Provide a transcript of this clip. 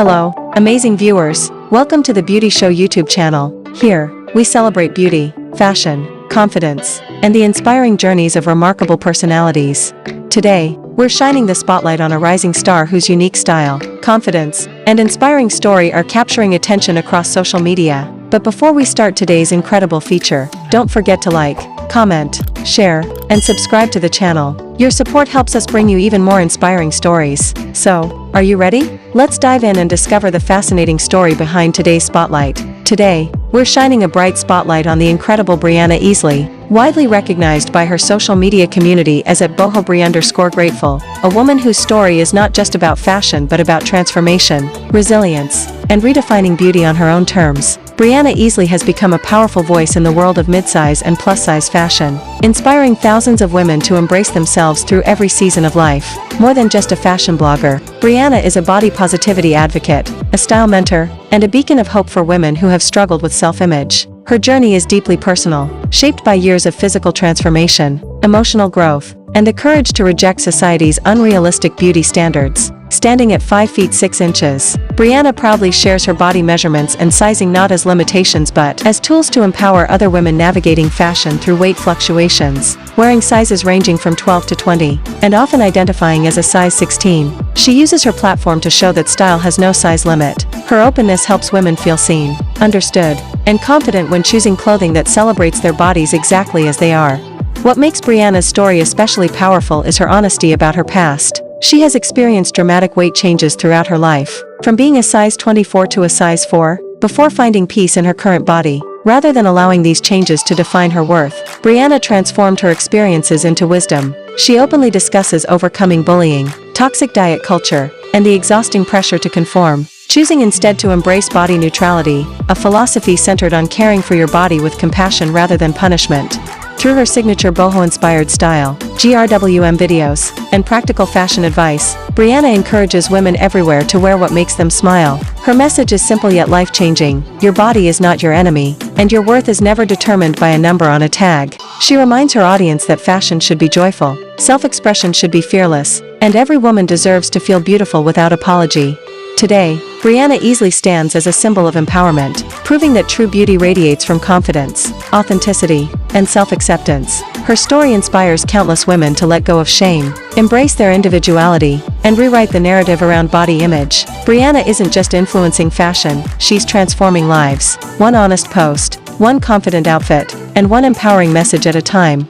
Hello, amazing viewers. Welcome to the Beauty Show YouTube channel. Here, we celebrate beauty, fashion, confidence, and the inspiring journeys of remarkable personalities. Today, we're shining the spotlight on a rising star whose unique style, confidence, and inspiring story are capturing attention across social media. But before we start today's incredible feature, don't forget to like, comment, share, and subscribe to the channel. Your support helps us bring you even more inspiring stories. So, are you ready? Let's dive in and discover the fascinating story behind today's spotlight. Today, we're shining a bright spotlight on the incredible BreeAna Easley, widely recognized by her social media community as @BohoBree_grateful, a woman whose story is not just about fashion but about transformation, resilience, and redefining beauty on her own terms. BreeAna Easley has become a powerful voice in the world of midsize and plus-size fashion, inspiring thousands of women to embrace themselves through every season of life. More than just a fashion blogger, BreeAna is a body positivity advocate, a style mentor, and a beacon of hope for women who have struggled with self-image. Her journey is deeply personal, shaped by years of physical transformation, emotional growth, and the courage to reject society's unrealistic beauty standards. Standing at 5 feet 6 inches, BreeAna proudly shares her body measurements and sizing not as limitations but as tools to empower other women navigating fashion through weight fluctuations, wearing sizes ranging from 12 to 20, and often identifying as a size 16. She uses her platform to show that style has no size limit. Her openness helps women feel seen, understood, and confident when choosing clothing that celebrates their bodies exactly as they are. What makes BreeAna's story especially powerful is her honesty about her past. She has experienced dramatic weight changes throughout her life, from being a size 24 to a size 4, before finding peace in her current body. Rather than allowing these changes to define her worth, BreeAna transformed her experiences into wisdom. She openly discusses overcoming bullying, toxic diet culture, and the exhausting pressure to conform, choosing instead to embrace body neutrality, a philosophy centered on caring for your body with compassion rather than punishment. Through her signature boho-inspired style, GRWM videos, and practical fashion advice, BreeAna encourages women everywhere to wear what makes them smile. Her message is simple yet life-changing: your body is not your enemy, and your worth is never determined by a number on a tag. She reminds her audience that fashion should be joyful, self-expression should be fearless, and every woman deserves to feel beautiful without apology. Today, BreeAna Easley stands as a symbol of empowerment, proving that true beauty radiates from confidence, authenticity, and self-acceptance. Her story inspires countless women to let go of shame, embrace their individuality, and rewrite the narrative around body image. BreeAna isn't just influencing fashion, she's transforming lives. One honest post, one confident outfit, and one empowering message at a time.